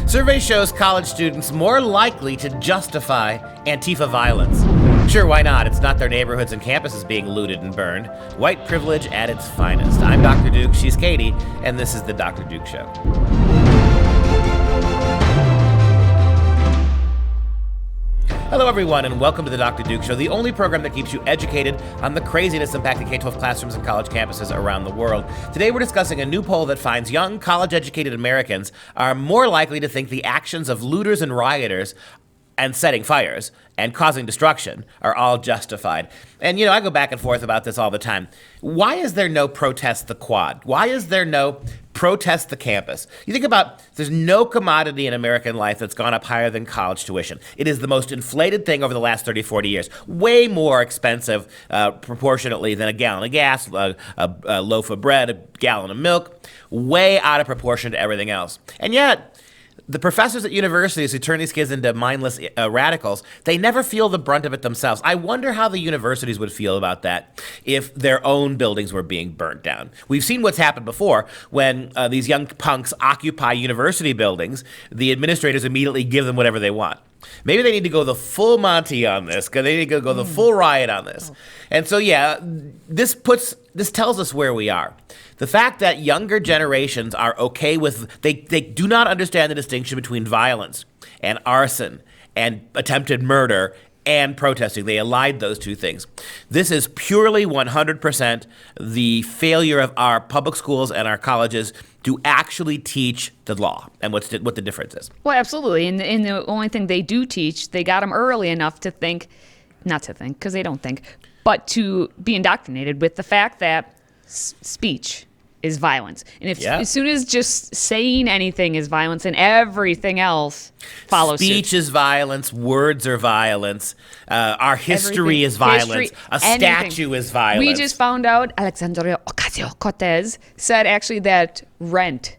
Survey shows college students more likely to justify Antifa violence. Sure, why not? It's not their neighborhoods and campuses being looted and burned. White privilege at its finest. I'm Dr. Duke, she's Katie, and this is the Dr. Duke Show. Hello, everyone, and welcome to the Dr. Duke Show, the only program that keeps you educated on the craziness impacting K-12 classrooms and college campuses around the world. Today, we're discussing a new poll that finds young, college-educated Americans are more likely to think the actions of looters and rioters and setting fires and causing destruction are all justified. And, I go back and forth about this all the time. Why is there no protest the quad? Why is there no protest the campus? You think about, there's no commodity in American life that's gone up higher than college tuition. It is the most inflated thing over the last 30, 40 years. Way more expensive proportionately than a gallon of gas, a loaf of bread, a gallon of milk. Way out of proportion to everything else. And yet, the professors at universities who turn these kids into mindless radicals, they never feel the brunt of it themselves. I wonder how the universities would feel about that if their own buildings were being burnt down. We've seen what's happened before when these young punks occupy university buildings. The administrators immediately give them whatever they want. Maybe they need to go the full Monty on this, because they need to go the full riot on this. And so, this tells us where we are. The fact that younger generations are okay with, they do not understand the distinction between violence and arson and attempted murder and protesting. They allied those two things. This is purely 100% the failure of our public schools and our colleges to actually teach the law and what the difference is. Well, absolutely. And the only thing they do teach, they got them early enough to think, not to think, because they don't think, but to be indoctrinated with the fact that speech is violence. And as soon as just saying anything is violence and everything else follows Speech suit. is violence, words are violence, our history is violence, a statue is violence. We just found out Alexandria Ocasio-Cortez said actually that rent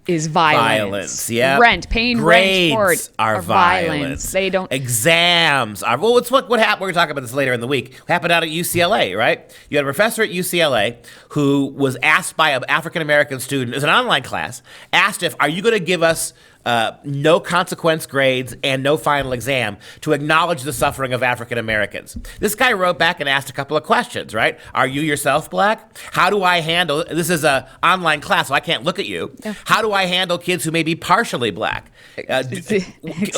is violence. Yeah. Rent, paying Grades rent for it are violence. They don't. Exams are. Well, it's what happened. We're going to talk about this later in the week. What happened out at UCLA, right? You had a professor at UCLA who was asked by an African-American student, it was an online class, asked if, are you going to give us no consequence grades and no final exam to acknowledge the suffering of African Americans? This guy wrote back and asked a couple of questions, right? Are you yourself black? How do I handle, this is an online class, so I can't look at you. How do I handle kids who may be partially black? Exactly.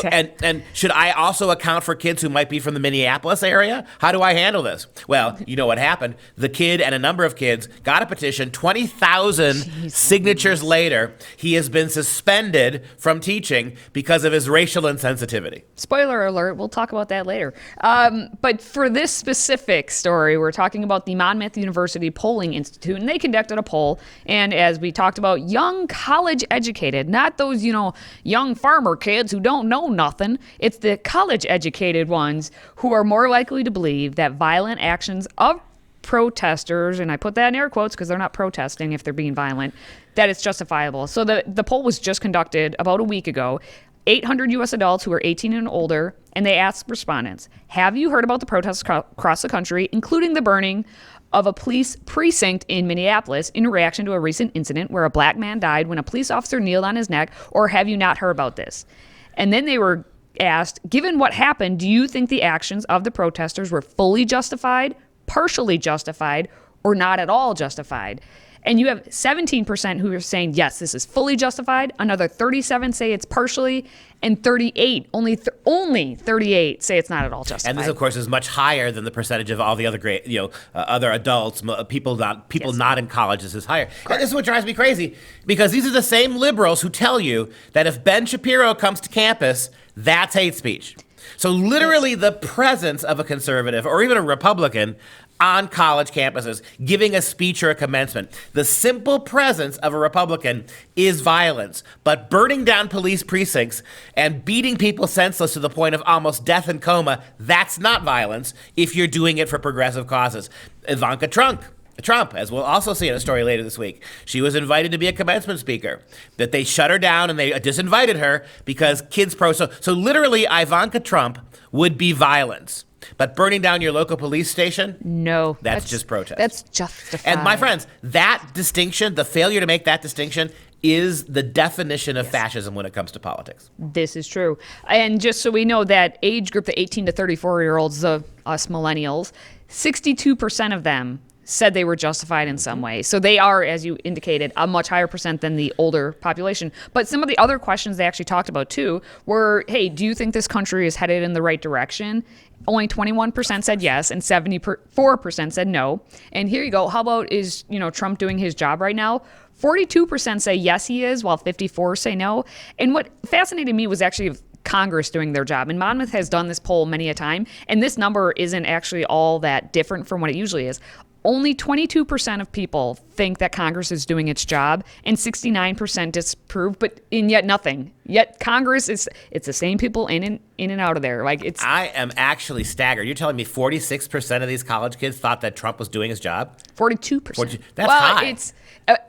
And should I also account for kids who might be from the Minneapolis area? How do I handle this? Well, you know what happened. The kid and a number of kids got a petition. 20,000 signatures later, he has been suspended from teaching because of his racial insensitivity. Spoiler alert, we'll talk about that later. But for this specific story, we're talking about the Monmouth University Polling Institute, and they conducted a poll. And as we talked about, young college educated, not those, young farmer kids who don't know nothing. It's the college educated ones who are more likely to believe that violent actions of protesters, and I put that in air quotes because they're not protesting if they're being violent, that it's justifiable. So the poll was just conducted about a week ago. 800 U.S. adults who are 18 and older, and they asked respondents, have you heard about the protests across the country, including the burning of a police precinct in Minneapolis in reaction to a recent incident where a black man died when a police officer kneeled on his neck, or have you not heard about this? And then they were asked, given what happened, do you think the actions of the protesters were fully justified, partially justified, or not at all justified? And you have 17% who are saying, yes, this is fully justified. Another 37 say it's partially, and 38, only 38 say it's not at all justified. And this, of course, is much higher than the percentage of all the other great, other adults, people not in college. This is higher. And this is what drives me crazy, because these are the same liberals who tell you that if Ben Shapiro comes to campus, that's hate speech. So literally the presence of a conservative or even a Republican on college campuses giving a speech or a commencement, the simple presence of a Republican is violence. But burning down police precincts and beating people senseless to the point of almost death and coma, that's not violence if you're doing it for progressive causes. Ivanka Trump, as we'll also see in a story later this week, she was invited to be a commencement speaker, that they shut her down and they disinvited her because kids So literally Ivanka Trump would be violence. But burning down your local police station? No. That's just protest. That's justified. And my friends, that distinction, the failure to make that distinction, is the definition of fascism when it comes to politics. This is true. And just so we know, that age group, the 18 to 34-year-olds, us millennials, 62% of them said they were justified in some way. So they are, as you indicated, a much higher percent than the older population. But some of the other questions they actually talked about too were, hey, do you think this country is headed in the right direction? Only 21% said yes, and 74% said no. And here you go. How about, is Trump doing his job right now? 42% say yes, he is, while 54% say no. And what fascinated me was actually Congress doing their job. And Monmouth has done this poll many a time, and this number isn't actually all that different from what it usually is. Only 22% of people think that Congress is doing its job, and 69% disapprove, and yet nothing. Yet Congress it's the same people in and out of there. I am actually staggered. You're telling me 46% of these college kids thought that Trump was doing his job? 42%. That's high.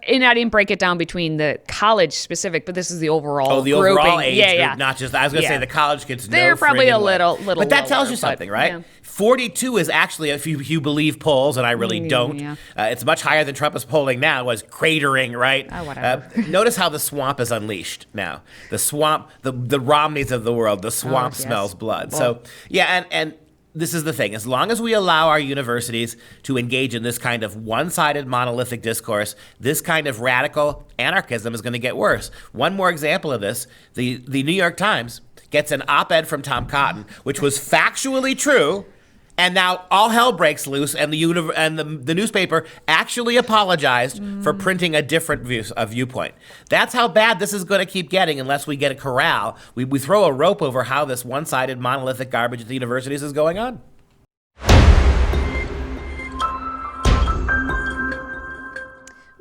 And I didn't break it down between the college specific, but this is the overall. Oh, the grouping. overall age group, yeah. not just. I was going to say the college kids. They're probably a little. But that tells you something, right? Yeah. 42 is actually, if you believe polls, and I really don't, it's much higher than Trump is polling now. It was cratering, right? Oh, whatever. Notice how the swamp is unleashed now. The swamp, the Romneys of the world, the swamp smells blood. Well. So, and this is the thing. As long as we allow our universities to engage in this kind of one-sided monolithic discourse, this kind of radical anarchism is going to get worse. One more example of this, the New York Times gets an op-ed from Tom Cotton, which was factually true, and now all hell breaks loose, and the newspaper actually apologized for printing a different viewpoint. That's how bad this is going to keep getting unless we get a corral. We throw a rope over how this one-sided monolithic garbage at the universities is going on.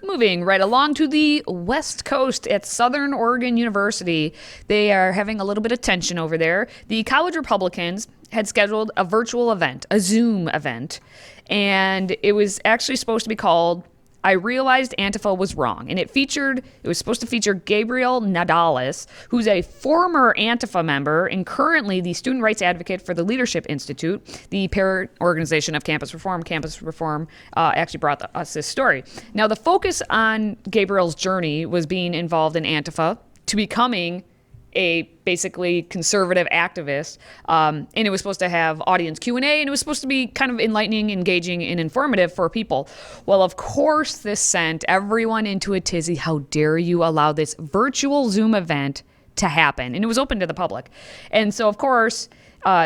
Moving right along to the West Coast at Southern Oregon University. They are having a little bit of tension over there. The college Republicans had scheduled a virtual event, a Zoom event, and it was actually supposed to be called I Realized Antifa Was Wrong. And it was supposed to feature Gabriel Nadales, who's a former Antifa member and currently the student rights advocate for the Leadership Institute, the parent organization of Campus Reform. Campus Reform actually brought us this story. Now, the focus on Gabriel's journey was being involved in Antifa to becoming a basically conservative activist, and it was supposed to have audience Q&A, and it was supposed to be kind of enlightening, engaging, and informative for people. Well, of course, this sent everyone into a tizzy. How dare you allow this virtual Zoom event to happen? And it was open to the public. And so, of course,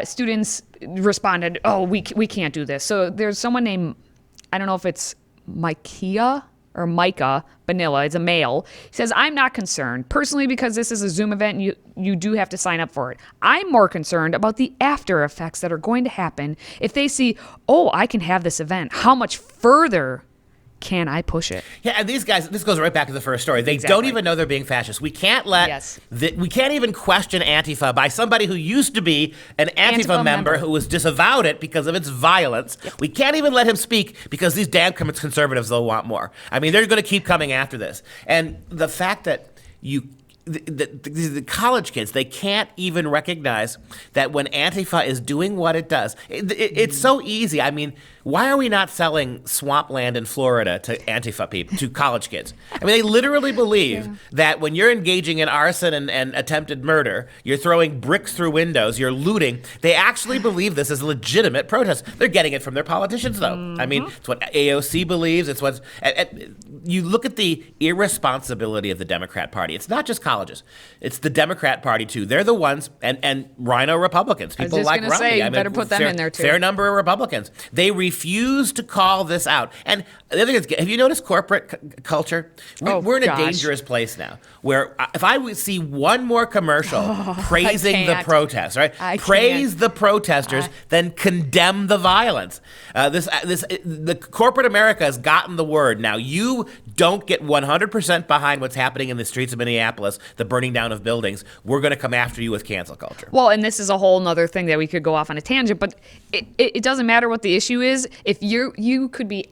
students responded, oh, we can't do this. So there's someone named, I don't know if it's Micah Vanilla, it's a male. He says, I'm not concerned personally because this is a Zoom event and you do have to sign up for it. I'm more concerned about the after effects that are going to happen if they see, oh, I can have this event. How much further can I push it? Yeah, and these guys, this goes right back to the first story. They don't even know they're being fascist. We can't we can't even question Antifa by somebody who used to be an Antifa member who was disavowed it because of its violence. Yep. We can't even let him speak because these damn conservatives, they'll want more. I mean, they're going to keep coming after this. And the fact that the college kids, they can't even recognize that when Antifa is doing what it does, it's so easy. I mean, why are we not selling swampland in Florida to Antifa people, to college kids? I mean, they literally believe that when you're engaging in arson and attempted murder, you're throwing bricks through windows, you're looting. They actually believe this is a legitimate protest. They're getting it from their politicians, though. I mean, it's what AOC believes. It's what you look at the irresponsibility of the Democrat Party. It's not just colleges. It's the Democrat Party, too. They're the ones, and Rhino Republicans, people like Romney. Say, you better put them in there, too. Fair number of Republicans. They refuse to call this out. And the other thing is, have you noticed corporate culture? We're in a dangerous place now, where if I see one more commercial praising the protests, right? Praise the protesters, then condemn the violence. The corporate America has gotten the word. Now, you don't get 100% behind what's happening in the streets of Minneapolis, the burning down of buildings. We're going to come after you with cancel culture. Well, and this is a whole nother thing that we could go off on a tangent, but it doesn't matter what the issue is. If you could be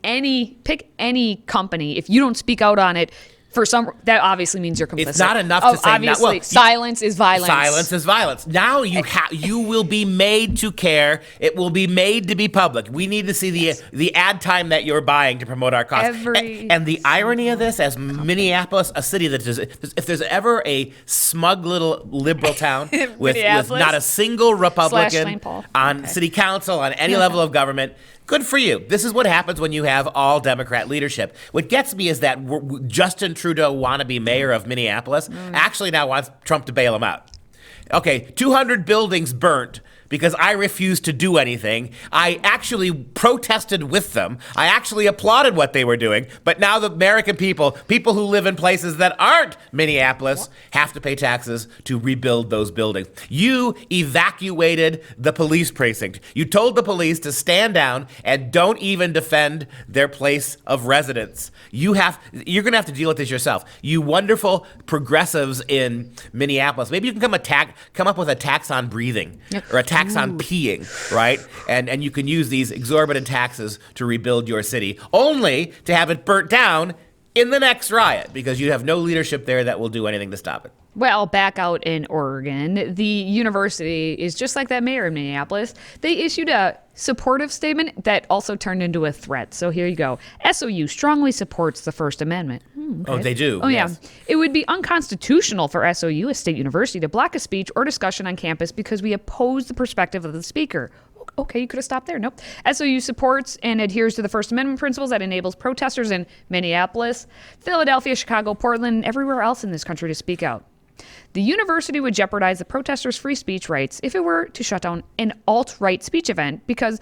pick any company, if you don't speak out on it, For some, that obviously means you're complicit. It's not enough to say obviously, silence is violence. Silence is violence. Now you will be made to care. It will be made to be public. We need to see the ad time that you're buying to promote our cause. And the irony of this, as Minneapolis, a city that does, if there's ever a smug little liberal town with not a single Republican on city council, on any level of government, good for you. This is what happens when you have all Democrat leadership. What gets me is that Justin Trudeau, wannabe mayor of Minneapolis, actually now wants Trump to bail him out. Okay, 200 buildings burnt because I refused to do anything. I actually protested with them. I actually applauded what they were doing. But now the American people who live in places that aren't Minneapolis, have to pay taxes to rebuild those buildings. You evacuated the police precinct. You told the police to stand down and don't even defend their place of residence. You're going to have to deal with this yourself. You wonderful progressives in Minneapolis. Maybe you can come up with a tax on breathing or a tax on peeing, right? And you can use these exorbitant taxes to rebuild your city, only to have it burnt down in the next riot because you have no leadership there that will do anything to stop it. Well, back out in Oregon, the university is just like that mayor in Minneapolis. They issued a supportive statement that also turned into a threat. So here you go. SOU strongly supports the First Amendment. Okay. Oh, they do? Oh, yes. Yeah. It would be unconstitutional for SOU, a state university, to block a speech or discussion on campus because we oppose the perspective of the speaker. Okay, you could have stopped there. Nope. SOU supports and adheres to the First Amendment principles that enables protesters in Minneapolis, Philadelphia, Chicago, Portland, and everywhere else in this country to speak out. The university would jeopardize the protesters' free speech rights if it were to shut down an alt-right speech event because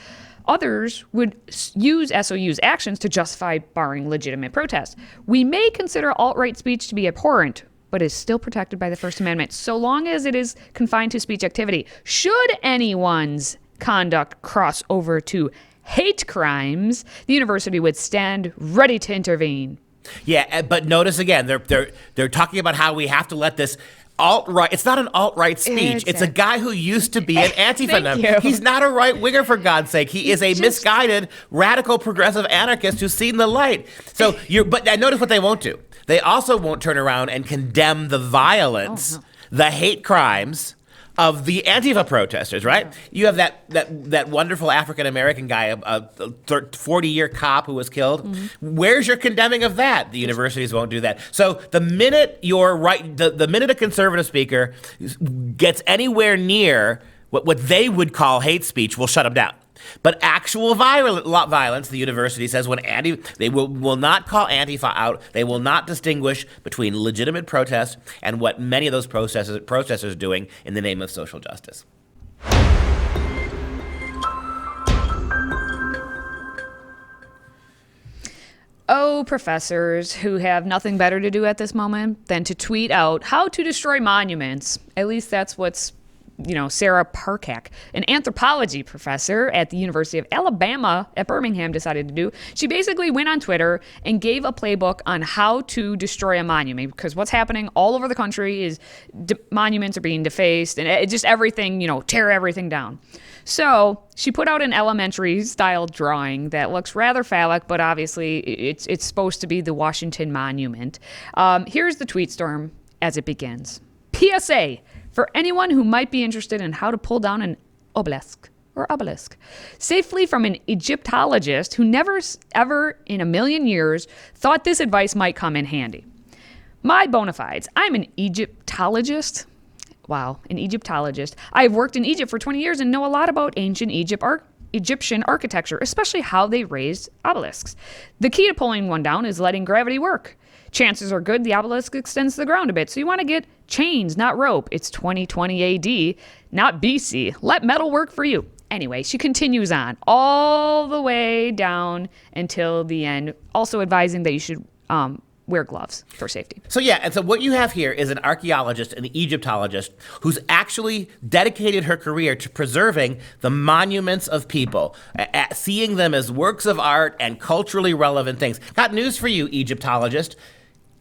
others would use SOU's actions to justify barring legitimate protest. We may consider alt-right speech to be abhorrent, but is still protected by the First Amendment so long as it is confined to speech activity. Should anyone's conduct cross over to hate crimes, the university would stand ready to intervene. Yeah, but notice again, they're talking about how we have to let this alt-right. It's not an alt-right speech. Exactly. It's a guy who used to be an Antifa member. He's not a right-winger, for God's sake. He is a misguided, radical, progressive anarchist who's seen the light. So but notice what they won't do. They also won't turn around and condemn the violence, the hate crimes of the Antifa protesters, right? You have that wonderful African-American guy, a 40-year cop who was killed. Mm-hmm. Where's your condemning of that? The universities won't do that. So the minute the minute a conservative speaker gets anywhere near what they would call hate speech, we'll shut them down. But actual violence, the university says, they will not call Antifa out. They will not distinguish between legitimate protest and what many of those protesters are doing in the name of social justice. Oh, professors who have nothing better to do at this moment than to tweet out how to destroy monuments. At least that's what's Sarah Parkak, an anthropology professor at the University of Alabama at Birmingham, decided to do. She basically went on Twitter and gave a playbook on how to destroy a monument, because what's happening all over the country is monuments are being defaced and just everything, tear everything down. So she put out an elementary style drawing that looks rather phallic, but obviously it's supposed to be the Washington Monument. Here's the tweet storm as it begins. PSA. For anyone who might be interested in how to pull down an obelisk safely from an Egyptologist who never ever in a million years thought this advice might come in handy. My bona fides. I'm an Egyptologist. Wow, an Egyptologist. I've worked in Egypt for 20 years and know a lot about ancient Egyptian architecture, especially how they raised obelisks. The key to pulling one down is letting gravity work. Chances are good the obelisk extends to the ground a bit, so you want to get chains, not rope. It's 2020 AD, not BC. Let metal work for you. Anyway, she continues on all the way down until the end, also advising that you should wear gloves for safety. So and so what you have here is an archaeologist, an Egyptologist, who's actually dedicated her career to preserving the monuments of people, seeing them as works of art and culturally relevant things. Got news for you, Egyptologist.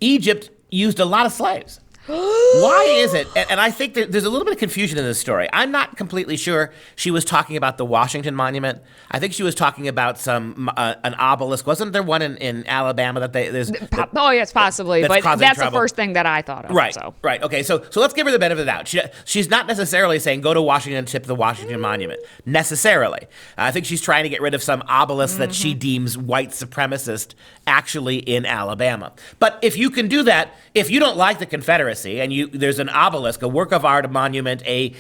Egypt used a lot of slaves. Why is it? And I think there's a little bit of confusion in this story. I'm not completely sure she was talking about the Washington Monument. I think she was talking about an obelisk. Wasn't there one in Alabama that there's? Yes, possibly. But that's the first thing that I thought of. Right. So. Right. Okay. So let's give her the benefit of the doubt. She's not necessarily saying go to Washington and tip the Washington Monument necessarily. I think she's trying to get rid of some obelisk that she deems white supremacist actually in Alabama. But if you can do that, if you don't like the Confederacy and there's an obelisk, a work of art, a monument, a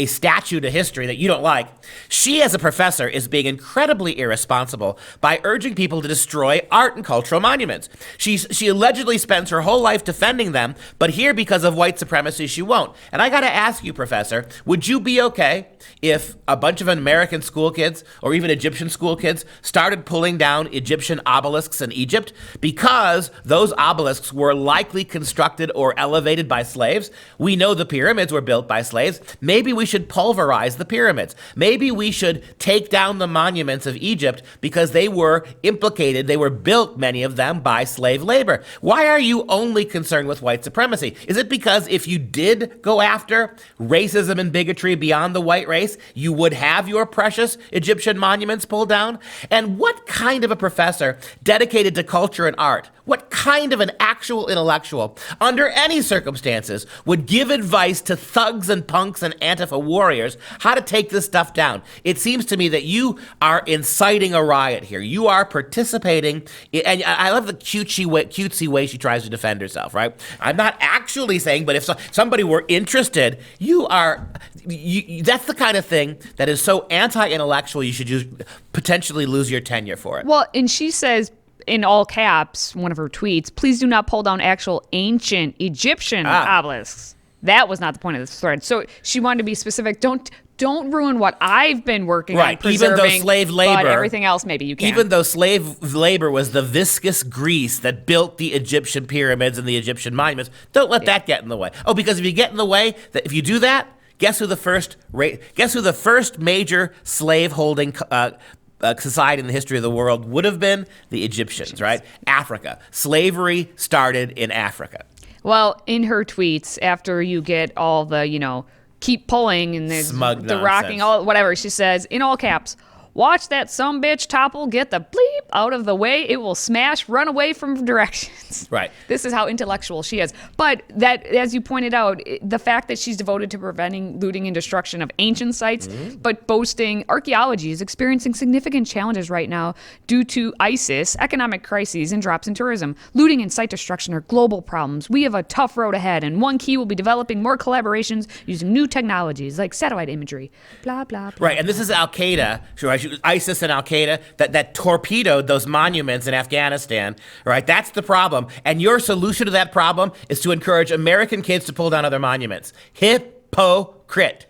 statue to history that you don't like, she as a professor is being incredibly irresponsible by urging people to destroy art and cultural monuments. She allegedly spends her whole life defending them, but here because of white supremacy she won't. And I got to ask you, Professor, would you be okay if a bunch of American school kids or even Egyptian school kids started pulling down Egyptian obelisks in Egypt because those obelisks were likely constructed or elevated by slaves? We know the pyramids were built by slaves. Maybe we should pulverize the pyramids. Maybe we should take down the monuments of Egypt because they were implicated. They were built, many of them, by slave labor. Why are you only concerned with white supremacy? Is it because if you did go after racism and bigotry beyond the white race, you would have your precious Egyptian monuments pulled down? And what kind of a professor dedicated to culture and art, what kind of an actual intellectual, under any circumstances, would give advice to thugs and punks and Antifa warriors how to take this stuff down? It seems to me that you are inciting a riot here. You are participating, and I love the cutesy way she tries to defend herself, right? I'm not actually saying, but if somebody were interested, that's the kind of thing that is so anti-intellectual, you should potentially lose your tenure for it. Well, and she says, in all caps, one of her tweets, please do not pull down actual ancient Egyptian obelisks. That was not the point of this thread. So she wanted to be specific. Don't ruin what I've been working on preserving. Even though slave labor, but everything else maybe you can. Even though slave labor was the viscous grease that built the Egyptian pyramids and the Egyptian monuments, don't let that get in the way. Oh, because if you get in the way, if you do that, guess who the first major slave-holding society in the history of the world would have been? The Egyptians, right? Africa. Slavery started in Africa. Well, in her tweets, after you get all the, keep pulling and the rocking, all whatever, she says, in all caps, watch that sumbitch topple, get the bleep out of the way. It will smash, run away from directions. Right. This is how intellectual she is. But that, as you pointed out, the fact that she's devoted to preventing looting and destruction of ancient sites, but boasting archaeology is experiencing significant challenges right now due to ISIS, economic crises, and drops in tourism. Looting and site destruction are global problems. We have a tough road ahead, and one key will be developing more collaborations using new technologies like satellite imagery. Blah, blah, blah. Right, and this is Al-Qaeda, right? ISIS and Al-Qaeda that torpedoed those monuments in Afghanistan, right? That's the problem. And your solution to that problem is to encourage American kids to pull down other monuments. Hypocrite.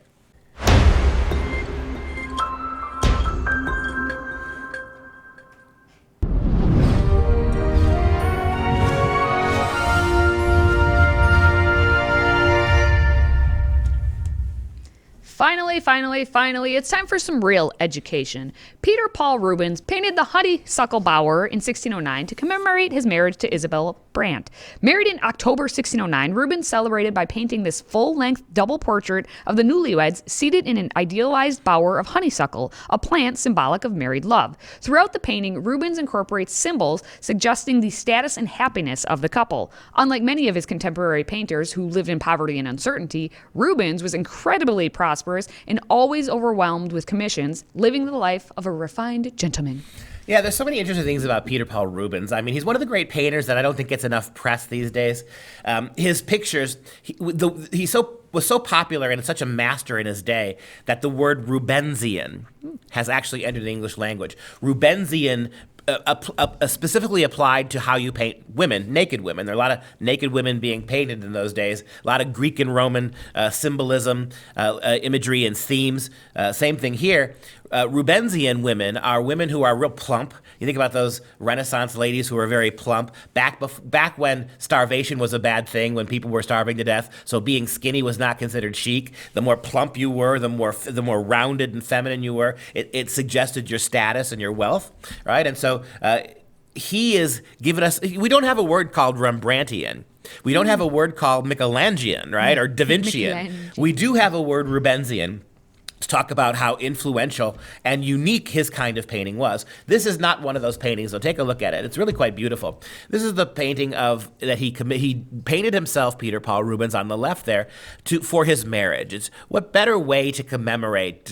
Finally, it's time for some real education. Peter Paul Rubens painted the honeysuckle bower in 1609 to commemorate his marriage to Isabel Brandt. Married in October 1609, Rubens celebrated by painting this full-length double portrait of the newlyweds seated in an idealized bower of honeysuckle, a plant symbolic of married love. Throughout the painting, Rubens incorporates symbols suggesting the status and happiness of the couple. Unlike many of his contemporary painters who lived in poverty and uncertainty, Rubens was incredibly prosperous and always overwhelmed with commissions, living the life of a refined gentleman. Yeah, there's so many interesting things about Peter Paul Rubens. I mean, he's one of the great painters that I don't think gets enough press these days. His pictures, he was so popular and such a master in his day that the word Rubensian has actually entered the English language. Rubensian specifically applied to how you paint women, naked women. There are a lot of naked women being painted in those days, a lot of Greek and Roman symbolism, imagery, and themes. Same thing here. Rubensian women are women who are real plump. You think about those Renaissance ladies who were very plump. Back when starvation was a bad thing, when people were starving to death, so being skinny was not considered chic. The more plump you were, the more rounded and feminine you were. It suggested your status and your wealth, right? And so he is giving us. We don't have a word called Rembrandtian We don't have a word called Michelangean, right? Or Da Vincian. Michelangelo. We do have a word Rubensian to talk about how influential and unique his kind of painting was. This is not one of those paintings, so take a look at it. It's really quite beautiful. This is the painting that he painted himself, Peter Paul Rubens, on the left there, for his marriage. It's what better way to commemorate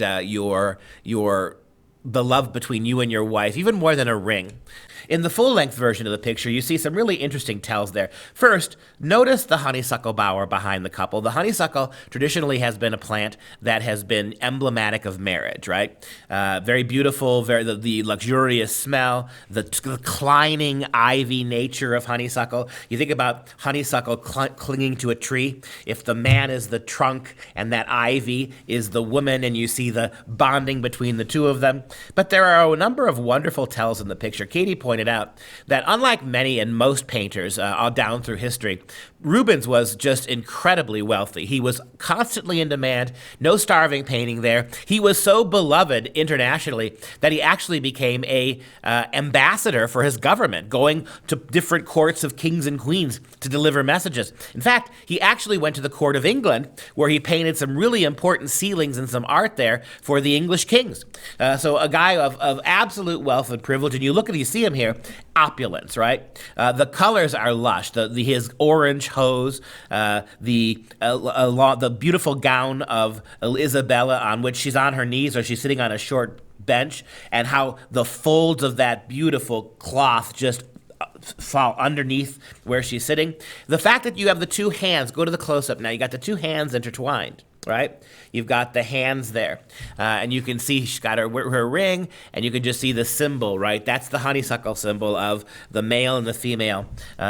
the love between you and your wife, even more than a ring. In the full-length version of the picture, you see some really interesting tells there. First, notice the honeysuckle bower behind the couple. The honeysuckle traditionally has been a plant that has been emblematic of marriage, right? Very beautiful, the luxurious smell, the climbing ivy nature of honeysuckle. You think about honeysuckle clinging to a tree. If the man is the trunk and that ivy is the woman, and you see the bonding between the two of them. But there are a number of wonderful tells in the picture. Katie pointed out that unlike many and most painters all down through history, Rubens was just incredibly wealthy. He was constantly in demand, no starving painting there. He was so beloved internationally that he actually became a ambassador for his government, going to different courts of kings and queens to deliver messages. In fact, he actually went to the court of England, where he painted some really important ceilings and some art there for the English kings. So a guy of absolute wealth and privilege, and you see him here, opulence, right? The colors are lush. His orange hose, the beautiful gown of Isabella, on which she's on her knees or she's sitting on a short bench, and how the folds of that beautiful cloth just fall underneath where she's sitting. The fact that you have the two hands, go to the close-up now, you got the two hands intertwined, right? You've got the hands there, and you can see she's got her ring, and you can just see the symbol, right? That's the honeysuckle symbol of the male and the female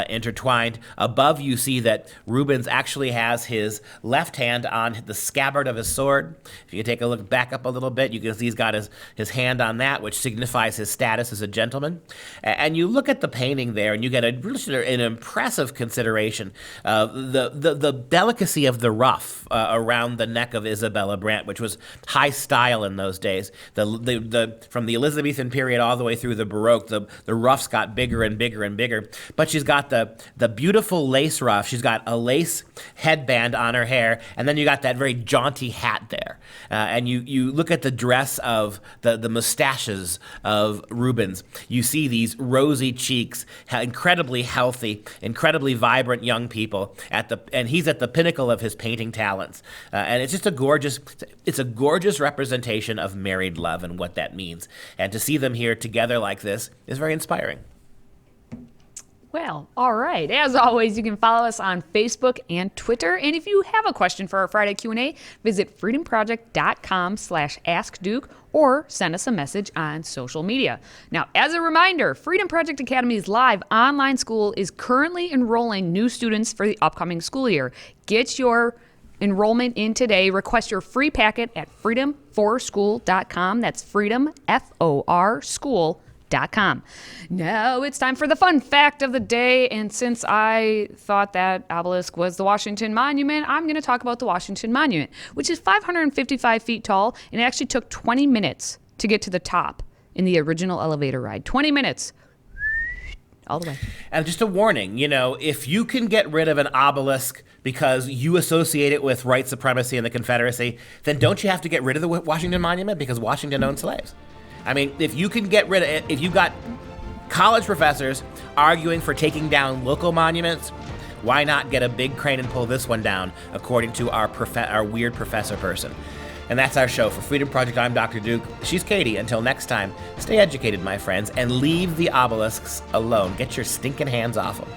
intertwined. Above, you see that Rubens actually has his left hand on the scabbard of his sword. If you take a look back up a little bit, you can see he's got his hand on that, which signifies his status as a gentleman. And you look at the painting there, and you get an impressive consideration of the delicacy of the ruff around the neck of Isabella Brandt, which was high style in those days. From the Elizabethan period all the way through the Baroque, the ruffs got bigger and bigger and bigger. But she's got the beautiful lace ruff. She's got a lace headband on her hair, and then you got that very jaunty hat there. And you look at the dress of the mustaches of Rubens. You see these rosy cheeks, incredibly healthy, incredibly vibrant young people and he's at the pinnacle of his painting talents. And it's just a gorgeous representation of married love and what that means. And to see them here together like this is very inspiring. Well, all right. As always, you can follow us on Facebook and Twitter. And if you have a question for our Friday Q&A, visit freedomproject.com/askduke or send us a message on social media. Now, as a reminder, Freedom Project Academy's live online school is currently enrolling new students for the upcoming school year. Get your enrollment in today. Request your free packet at freedomforschool.com. That's freedom, F-O-R, school.com. Now it's time for the fun fact of the day, and since I thought that obelisk was the Washington Monument, I'm going to talk about the Washington Monument, which is 555 feet tall, and it actually took 20 minutes to get to the top in the original elevator ride. 20 minutes. All the way. And just a warning, if you can get rid of an obelisk because you associate it with white supremacy and the Confederacy, then don't you have to get rid of the Washington Monument because Washington owned slaves? I mean, if you can get rid of it, if you've got college professors arguing for taking down local monuments, why not get a big crane and pull this one down, according to our weird professor person? And that's our show. For Freedom Project, I'm Dr. Duke. She's Katie. Until next time, stay educated, my friends, and leave the obelisks alone. Get your stinking hands off them.